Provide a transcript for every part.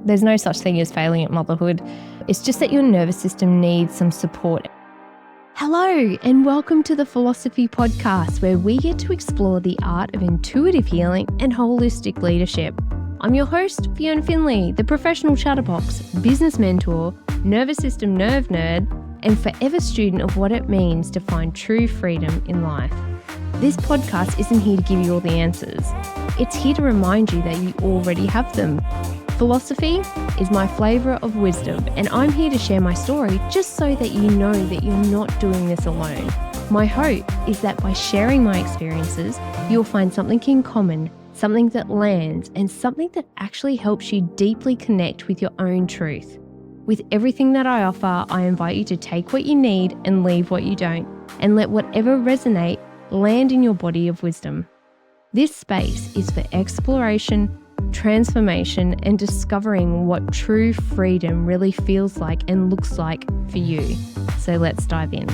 There's no such thing as failing at motherhood. It's just that your nervous system needs some support. Hello, and welcome to the Philosophy Podcast, where we get to explore the art of intuitive healing and holistic leadership. I'm your host, Fiona Finley, the professional chatterbox, business mentor, nervous system nerve nerd, and forever student of what it means to find true freedom in life. This podcast isn't here to give you all the answers. It's here to remind you that you already have them. Philosophy is my flavour of wisdom, and I'm here to share my story just so that you know that you're not doing this alone. My hope is that by sharing my experiences, you'll find something in common, something that lands, and something that actually helps you deeply connect with your own truth. With everything that I offer, I invite you to take what you need and leave what you don't, and let whatever resonate land in your body of wisdom. This space is for exploration, transformation, and discovering what true freedom really feels like and looks like for you. So let's dive in.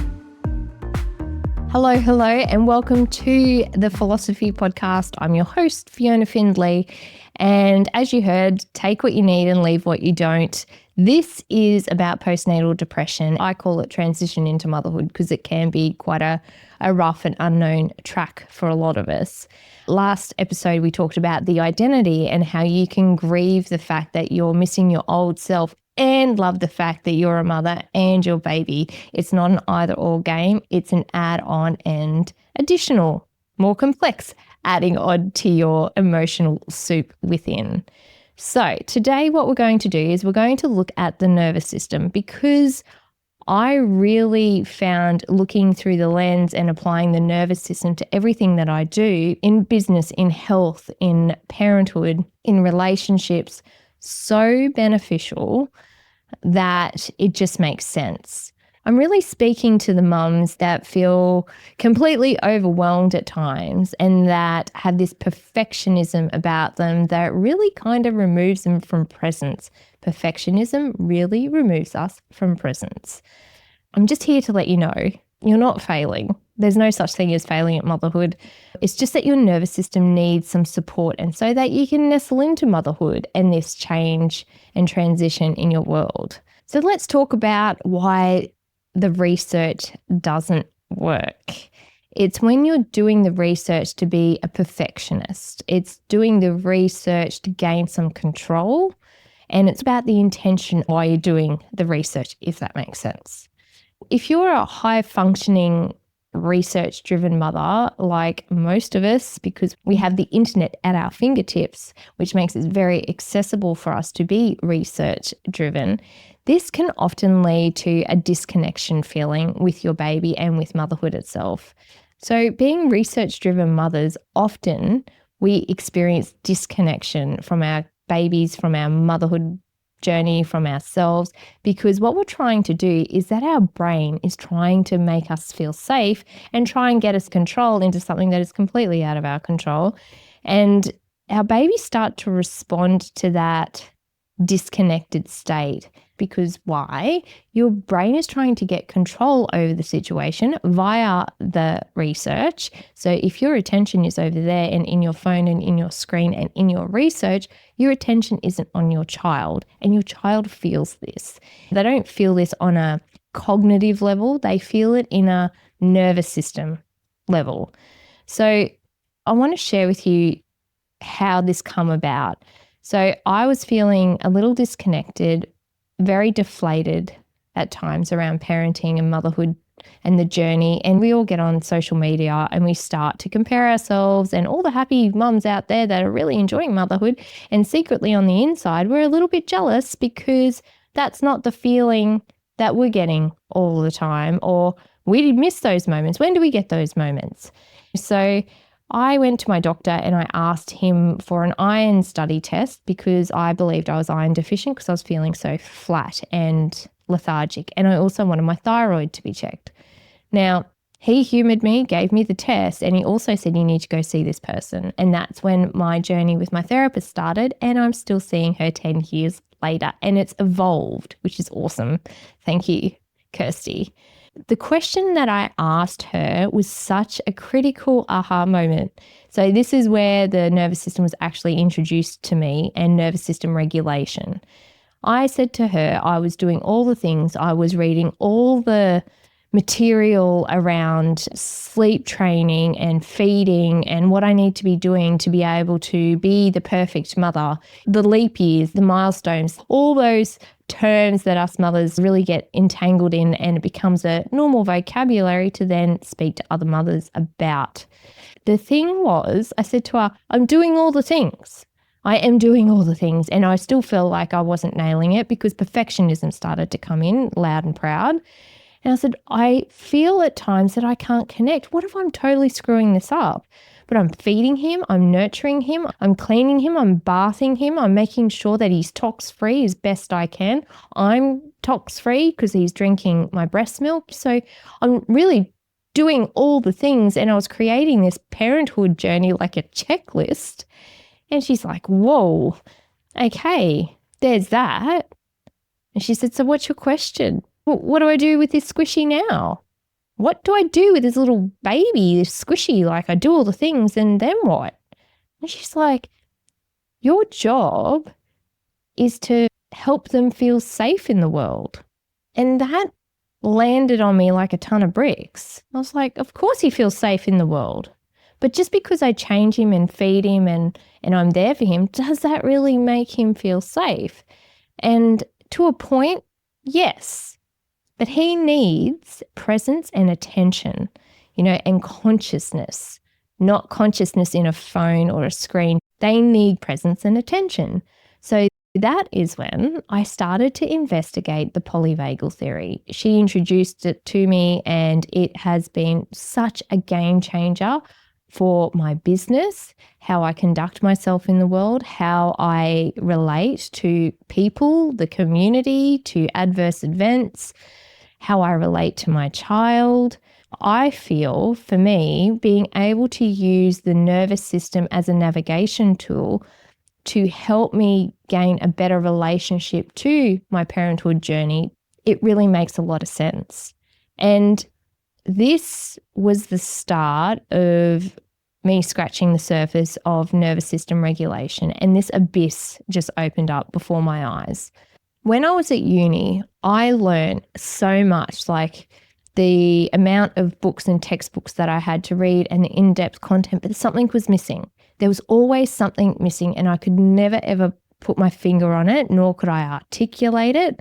Hello, and welcome to the Philosophy Podcast. I'm your host, Fiona Findlay. And as you heard, take what you need and leave what you don't. This is about postnatal depression. I call it transition into motherhood because it can be quite a rough and unknown track for a lot of us. Last episode, we talked about the identity and how you can grieve the fact that you're missing your old self and love the fact that you're a mother and your baby. It's not an either or game. It's an add-on and additional, more complex adding on to your emotional soup within. So today what we're going to do is we're going to look at the nervous system, because I really found looking through the lens and applying the nervous system to everything that I do in business, in health, in parenthood, in relationships, so beneficial that it just makes sense. I'm really speaking to the mums that feel completely overwhelmed at times and that have this perfectionism about them that really kind of removes them from presence. Perfectionism really removes us from presence. I'm just here to let you know you're not failing. There's no such thing as failing at motherhood. It's just that your nervous system needs some support, and so that you can nestle into motherhood and this change and transition in your world. So let's talk about why the research doesn't work. It's when you're doing the research to be a perfectionist. It's doing the research to gain some control, and it's about the intention why you're doing the research, if that makes sense. If you're a high-functioning, research-driven mother, like most of us, because we have the internet at our fingertips, which makes it very accessible for us to be research-driven, this can often lead to a disconnection feeling with your baby and with motherhood itself. So being research-driven mothers, often we experience disconnection from our babies, from our motherhood journey, from ourselves, because what we're trying to do is that our brain is trying to make us feel safe and try and get us control into something that is completely out of our control. And our babies start to respond to that disconnected state. Because why? Your brain is trying to get control over the situation via the research. So if your attention is over there and in your phone and in your screen and in your research, your attention isn't on your child, and your child feels this. They don't feel this on a cognitive level. They feel it in a nervous system level. So I want to share with you how this come about. So I was feeling a little disconnected, very deflated at times around parenting and motherhood and the journey. And we all get on social media and we start to compare ourselves and all the happy mums out there that are really enjoying motherhood. And secretly on the inside, we're a little bit jealous because that's not the feeling that we're getting all the time, or we miss those moments. When do we get those moments? So I went to my doctor and I asked him for an iron study test because I believed I was iron deficient because I was feeling so flat and lethargic. And I also wanted my thyroid to be checked. Now, he humoured me, gave me the test, and he also said, you need to go see this person. And that's when my journey with my therapist started, and I'm still seeing her 10 years later. And it's evolved, which is awesome. Thank you, Kirsty. the question that I asked her was such a critical aha moment. So this is where the nervous system was actually introduced to me, and nervous system regulation. I said to her, I was doing all the things. I was reading all the material around sleep training and feeding and what I need to be doing to be able to be the perfect mother, the leap years, the milestones, all those terms that us mothers really get entangled in, and it becomes a normal vocabulary to then speak to other mothers about. The thing was, I said to her, I'm doing all the things. I am doing all the things, and I still feel like I wasn't nailing it because perfectionism started to come in loud and proud. And I said, I feel at times that I can't connect. What if I'm totally screwing this up? But I'm feeding him, I'm nurturing him, I'm cleaning him, I'm bathing him, I'm making sure that he's tox-free as best I can. I'm tox-free because he's drinking my breast milk. So I'm really doing all the things, and I was creating this parenthood journey like a checklist. And she's like, whoa, okay, there's that. And she said, so what's your question? What do I do with this squishy now? What do I do with this little baby, this squishy? Like, I do all the things, and then what? And she's like, your job is to help them feel safe in the world. And that landed on me like a ton of bricks. I was like, of course he feels safe in the world. But just because I change him and feed him and I'm there for him, does that really make him feel safe? And to a point, yes. But he needs presence and attention, and consciousness, not consciousness in a phone or a screen. They need presence and attention. So that is when I started to investigate the polyvagal theory. She introduced it to me, and it has been such a game changer for my business, how I conduct myself in the world, how I relate to people, the community, to adverse events, how I relate to my child. I feel, for me, being able to use the nervous system as a navigation tool to help me gain a better relationship to my parenthood journey, it really makes a lot of sense. And this was the start of me scratching the surface of nervous system regulation, and this abyss just opened up before my eyes. When I was at uni, I learned so much, like the amount of books and textbooks that I had to read and the in-depth content, but something was missing. There was always something missing, and I could never, ever put my finger on it, nor could I articulate it.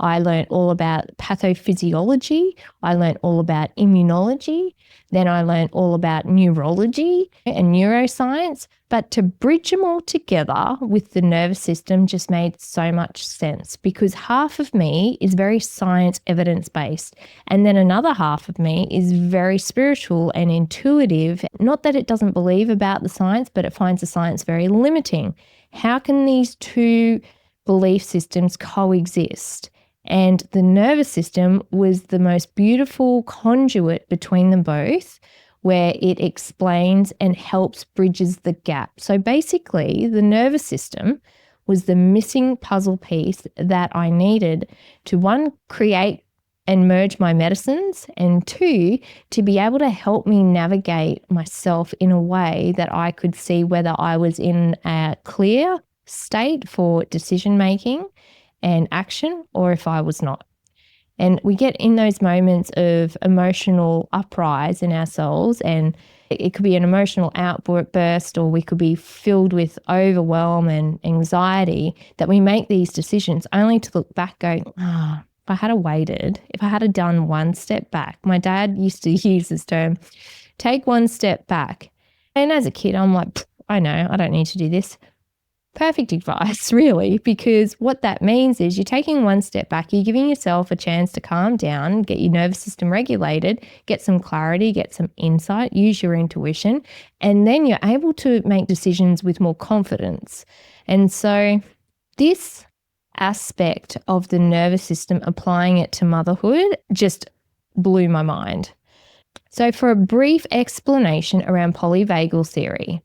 I learned all about pathophysiology. I learned all about immunology. Then I learned all about neurology and neuroscience. But to bridge them all together with the nervous system just made so much sense, because half of me is very science evidence-based, and then another half of me is very spiritual and intuitive. Not that it doesn't believe about the science, but it finds the science very limiting. How can these two belief systems coexist? And the nervous system was the most beautiful conduit between them both, where it explains and helps bridges the gap. So basically, the nervous system was the missing puzzle piece that I needed to, one, create and merge my medicines, and two, to be able to help me navigate myself in a way that I could see whether I was in a clear state for decision making and action, or if I was not. And we get in those moments of emotional uprise in ourselves, and it could be an emotional outburst, or we could be filled with overwhelm and anxiety, that we make these decisions only to look back going, if I had waited, if I had done one step back. My dad used to use this term, take one step back. And as a kid, I'm like, I know, I don't need to do this. Perfect advice, really, because what that means is you're taking one step back, you're giving yourself a chance to calm down, get your nervous system regulated, get some clarity, get some insight, use your intuition, and then you're able to make decisions with more confidence. And so this aspect of the nervous system, applying it to motherhood, just blew my mind. So for a brief explanation around polyvagal theory.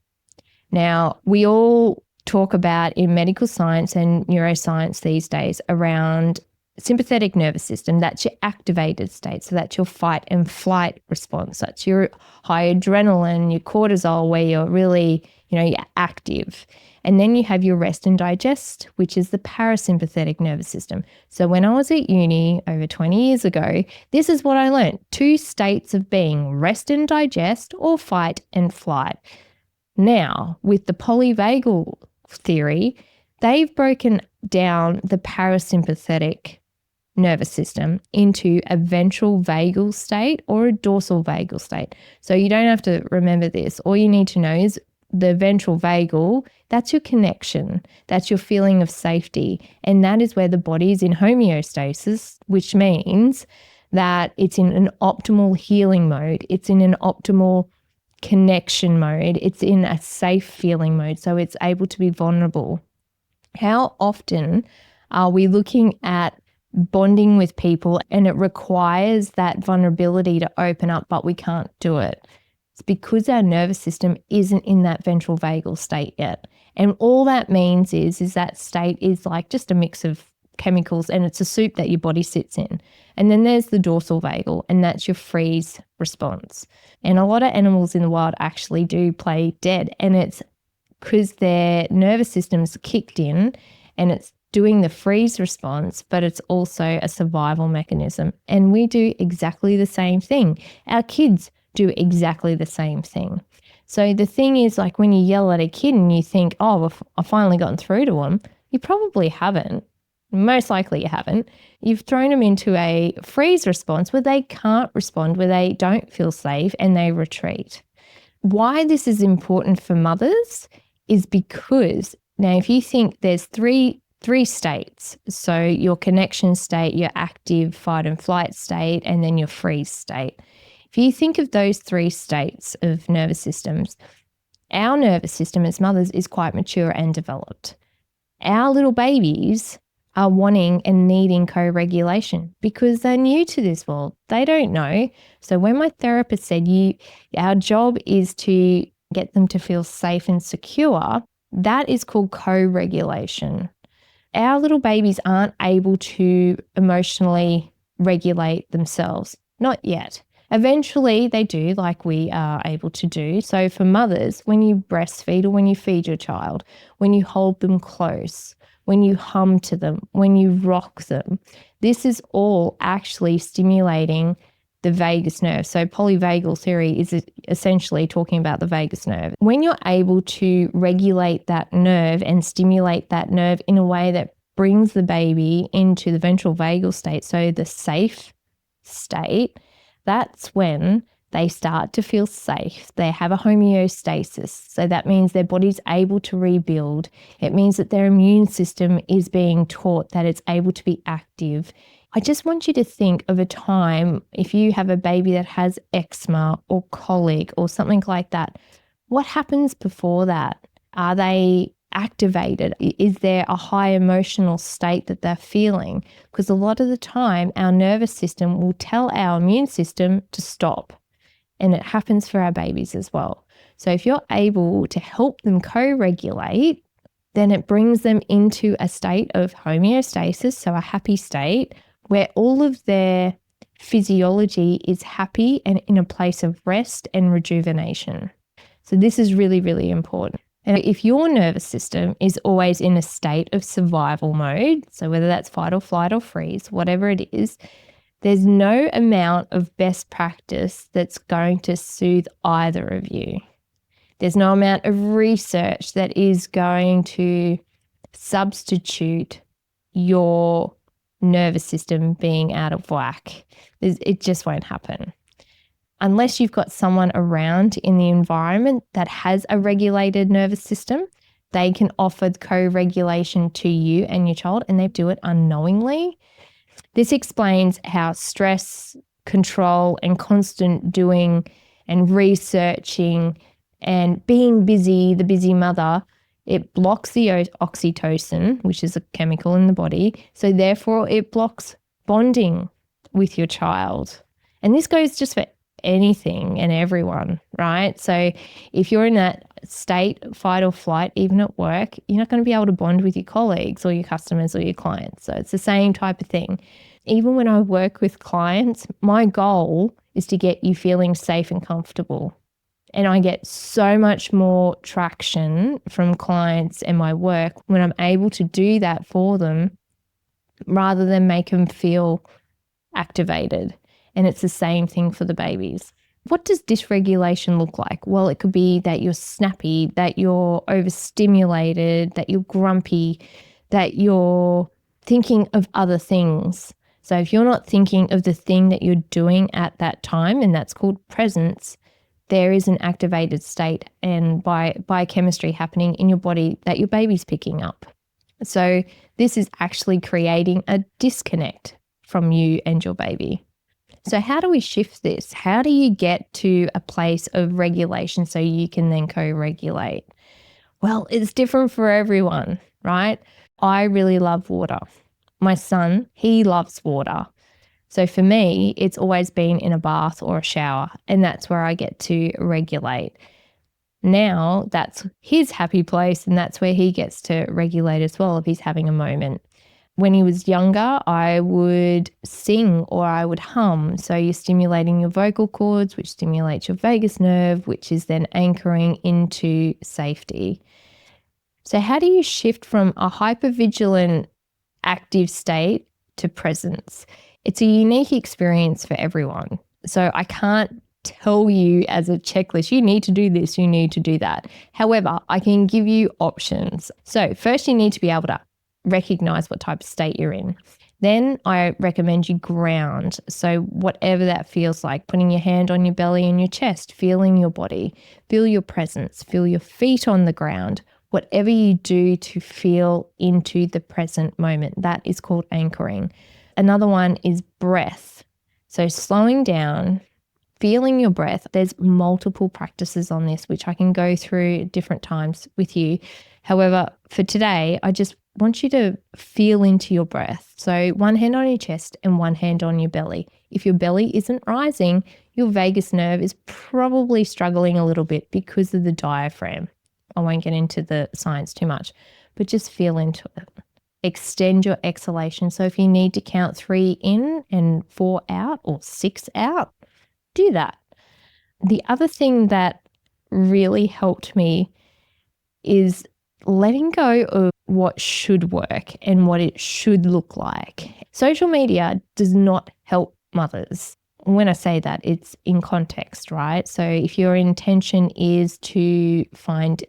Now, we all talk about in medical science and neuroscience these days around sympathetic nervous system, that's your activated state. So that's your fight and flight response. That's your high adrenaline, your cortisol, where you're really, you're active. And then you have your rest and digest, which is the parasympathetic nervous system. So when I was at uni over 20 years ago, this is what I learned. 2 states of being: rest and digest or fight and flight. Now, with the Polyvagal theory, they've broken down the parasympathetic nervous system into a ventral vagal state or a dorsal vagal state. So you don't have to remember this. All you need to know is the ventral vagal, that's your connection. That's your feeling of safety. And that is where the body is in homeostasis, which means that it's in an optimal healing mode. It's in an optimal connection mode. It's in a safe feeling mode. So it's able to be vulnerable. How often are we looking at bonding with people and it requires that vulnerability to open up, but we can't do it? It's because our nervous system isn't in that ventral vagal state yet. And all that means is that state is like just a mix of chemicals, and it's a soup that your body sits in. And then there's the dorsal vagal, and that's your freeze response. And a lot of animals in the wild actually do play dead, and it's because their nervous system's kicked in and it's doing the freeze response, but it's also a survival mechanism. And we do exactly the same thing. Our kids do exactly the same thing. So the thing is, like, when you yell at a kid and you think, oh, I've finally gotten through to them, you probably haven't. Most likely you haven't. You've thrown them into a freeze response where they can't respond, where they don't feel safe and they retreat. Why this is important for mothers is because, now if you think there's three states, so your connection state, your active fight and flight state, and then your freeze state. If you think of those 3 states of nervous systems, our nervous system as mothers is quite mature and developed. Our little babies are wanting and needing co-regulation because they're new to this world. They don't know. So when my therapist said, our job is to get them to feel safe and secure, that is called co-regulation. Our little babies aren't able to emotionally regulate themselves. Not yet. Eventually they do, like we are able to do. So for mothers, when you breastfeed or when you feed your child, when you hold them close, when you hum to them, when you rock them, this is all actually stimulating the vagus nerve. So polyvagal theory is essentially talking about the vagus nerve. When you're able to regulate that nerve and stimulate that nerve in a way that brings the baby into the ventral vagal state, so the safe state, that's when they start to feel safe. They have a homeostasis. So that means their body's able to rebuild. It means that their immune system is being taught that it's able to be active. I just want you to think of a time, if you have a baby that has eczema or colic or something like that, what happens before that? Are they activated? Is there a high emotional state that they're feeling? Because a lot of the time, our nervous system will tell our immune system to stop. And it happens for our babies as well. So if you're able to help them co-regulate, then it brings them into a state of homeostasis, so a happy state, where all of their physiology is happy and in a place of rest and rejuvenation. So this is really, really important. And if your nervous system is always in a state of survival mode, so whether that's fight or flight or freeze, whatever it is, there's no amount of best practice that's going to soothe either of you. There's no amount of research that is going to substitute your nervous system being out of whack. It just won't happen. Unless you've got someone around in the environment that has a regulated nervous system, they can offer co-regulation to you and your child, and they do it unknowingly. This explains how stress, control, and constant doing and researching and being busy, the busy mother, it blocks the oxytocin, which is a chemical in the body. So therefore, it blocks bonding with your child. And this goes just for anything and everyone, right? So if you're in that state, fight or flight, even at work, you're not going to be able to bond with your colleagues or your customers or your clients. So it's the same type of thing. Even when I work with clients, my goal is to get you feeling safe and comfortable. And I get so much more traction from clients and my work when I'm able to do that for them rather than make them feel activated. And it's the same thing for the babies. What does dysregulation look like? Well, it could be that you're snappy, that you're overstimulated, that you're grumpy, that you're thinking of other things. So if you're not thinking of the thing that you're doing at that time, and that's called presence, there is an activated state and biochemistry happening in your body that your baby's picking up. So this is actually creating a disconnect from you and your baby. So how do we shift this? How do you get to a place of regulation so you can then co-regulate? Well, it's different for everyone, right? I really love water. My son, he loves water. So for me, it's always been in a bath or a shower, and that's where I get to regulate. Now that's his happy place, and that's where he gets to regulate as well if he's having a moment. When he was younger, I would sing or I would hum. So you're stimulating your vocal cords, which stimulates your vagus nerve, which is then anchoring into safety. So how do you shift from a hypervigilant active state to presence? It's a unique experience for everyone. So I can't tell you as a checklist, you need to do this, you need to do that. However, I can give you options. So first you need to be able to recognize what type of state you're in. Then I recommend you ground. So whatever that feels like, putting your hand on your belly and your chest, feeling your body, feel your presence, feel your feet on the ground. Whatever you do to feel into the present moment, that is called anchoring. Another one is breath. So slowing down, feeling your breath. There's multiple practices on this, which I can go through different times with you. However, for today, I just want you to feel into your breath. So one hand on your chest and one hand on your belly. If your belly isn't rising, your vagus nerve is probably struggling a little bit because of the diaphragm. I won't get into the science too much, but just feel into it. Extend your exhalation. So if you need to count 3 in and 4 out or 6 out, do that. The other thing that really helped me is letting go of what should work and what it should look like. Social media does not help mothers. When I say that, it's in context, right? So if your intention is to find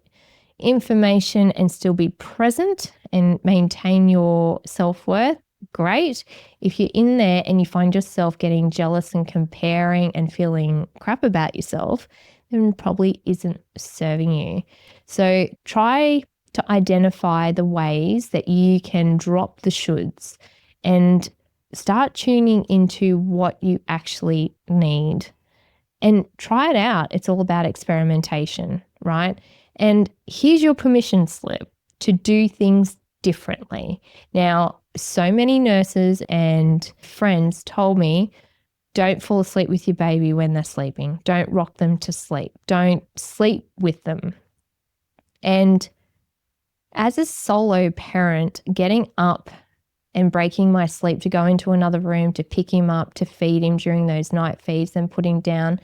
information and still be present and maintain your self-worth, great. If you're in there and you find yourself getting jealous and comparing and feeling crap about yourself, then it probably isn't serving you. So try to identify the ways that you can drop the shoulds and start tuning into what you actually need and try it out. It's all about experimentation, right? And here's your permission slip to do things differently. Now, so many nurses and friends told me, don't fall asleep with your baby when they're sleeping. Don't rock them to sleep. Don't sleep with them. And as a solo parent, getting up and breaking my sleep to go into another room to pick him up, to feed him during those night feeds, then put him down,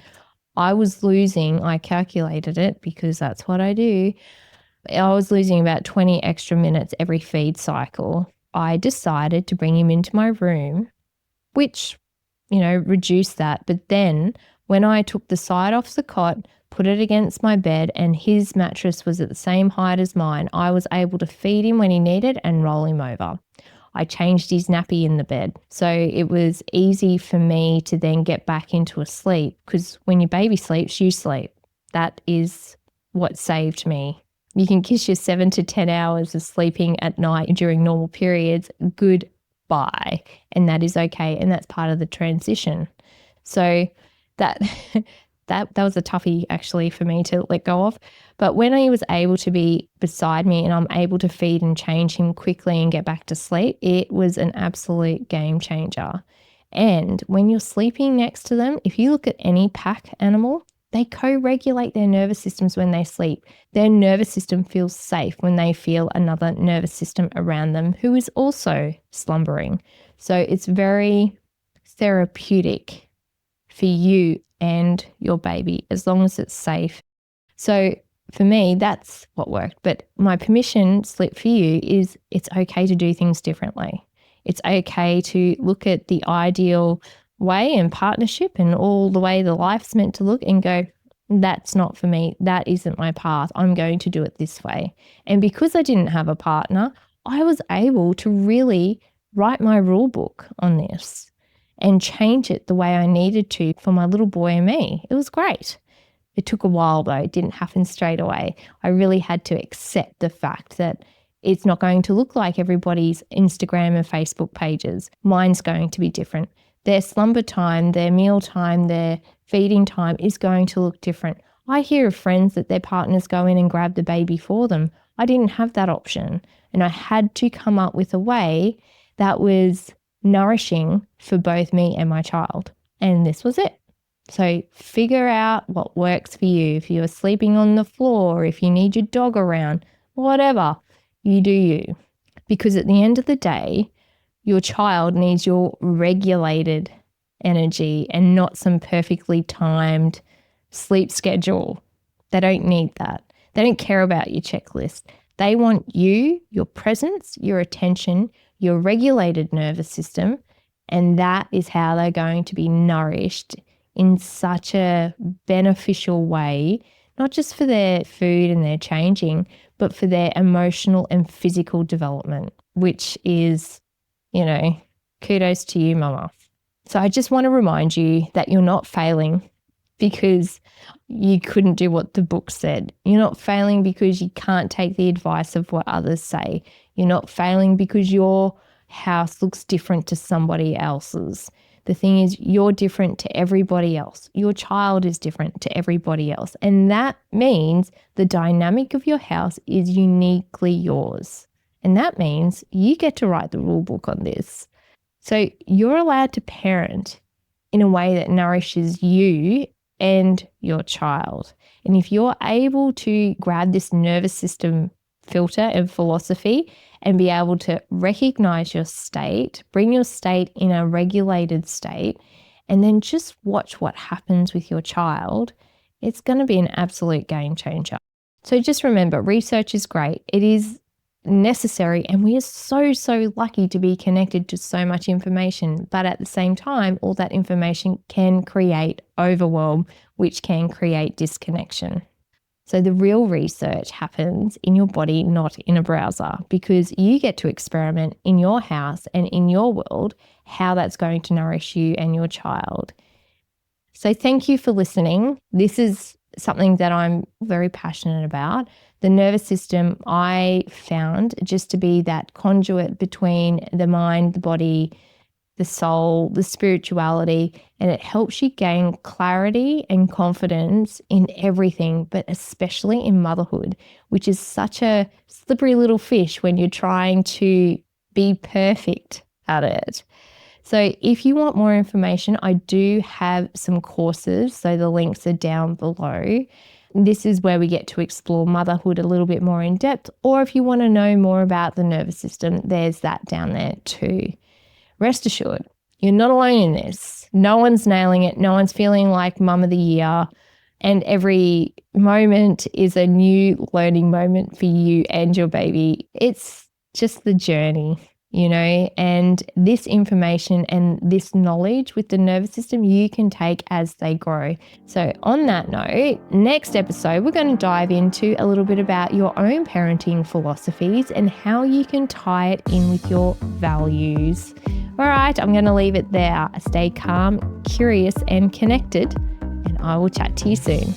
I calculated it because that's what I do. I was losing about 20 extra minutes every feed cycle. I decided to bring him into my room, which, reduced that. But then when I took the side off the cot, put it against my bed, and his mattress was at the same height as mine, I was able to feed him when he needed and roll him over. I changed his nappy in the bed. So it was easy for me to then get back into a sleep, because when your baby sleeps, you sleep. That is what saved me. You can kiss your 7 to 10 hours of sleeping at night during normal periods goodbye, and that is okay, and that's part of the transition. So that was a toughie actually for me to let go of. But when he was able to be beside me and I'm able to feed and change him quickly and get back to sleep, it was an absolute game changer. And when you're sleeping next to them, if you look at any pack animal, They co-regulate their nervous systems when they sleep. Their nervous system feels safe when they feel another nervous system around them who is also slumbering. So it's very therapeutic for you and your baby as long as it's safe. So for me, that's what worked. But my permission slip for you is it's okay to do things differently. It's okay to look at the ideal way and partnership and all the way the life's meant to look and go, that's not for me. That isn't my path. I'm going to do it this way. And because I didn't have a partner, I was able to really write my rule book on this and change it the way I needed to for my little boy and me. It was great. It took a while though. It didn't happen straight away. I really had to accept the fact that it's not going to look like everybody's Instagram and Facebook pages. Mine's going to be different. Their slumber time, their meal time, their feeding time is going to look different. I hear of friends that their partners go in and grab the baby for them. I didn't have that option. And I had to come up with a way that was nourishing for both me and my child. And this was it. So figure out what works for you. If you're sleeping on the floor, if you need your dog around, whatever, you do you. Because at the end of the day, your child needs your regulated energy and not some perfectly timed sleep schedule. They don't need that. They don't care about your checklist. They want you, your presence, your attention, your regulated nervous system, and that is how they're going to be nourished in such a beneficial way, not just for their food and their changing, but for their emotional and physical development, which is, kudos to you, mama. So I just want to remind you that you're not failing because you couldn't do what the book said. You're not failing because you can't take the advice of what others say. You're not failing because your house looks different to somebody else's. The thing is, you're different to everybody else. Your child is different to everybody else. And that means the dynamic of your house is uniquely yours. And that means you get to write the rule book on this. So you're allowed to parent in a way that nourishes you and your child. And if you're able to grab this nervous system filter and philosophy and be able to recognize your state, bring your state in a regulated state, and then just watch what happens with your child, it's going to be an absolute game changer. So just remember, research is great. It is necessary, and we are so lucky to be connected to so much information. But at the same time, all that information can create overwhelm, which can create disconnection. So the real research happens in your body, not in a browser, because you get to experiment in your house and in your world how that's going to nourish you and your child. So thank you for listening. This is something that I'm very passionate about. The nervous system I found just to be that conduit between the mind, the body, the soul, the spirituality, and it helps you gain clarity and confidence in everything, but especially in motherhood, which is such a slippery little fish when you're trying to be perfect at it. So if you want more information, I do have some courses, so the links are down below. This is where we get to explore motherhood a little bit more in depth, or if you want to know more about the nervous system, there's that down there too. Rest assured, you're not alone in this. No one's nailing it. No one's feeling like mum of the year. And every moment is a new learning moment for you and your baby. It's just the journey, and this information and this knowledge with the nervous system you can take as they grow. So on that note, next episode, we're going to dive into a little bit about your own parenting philosophies and how you can tie it in with your values. All right, I'm going to leave it there. Stay calm, curious, and connected, and I will chat to you soon.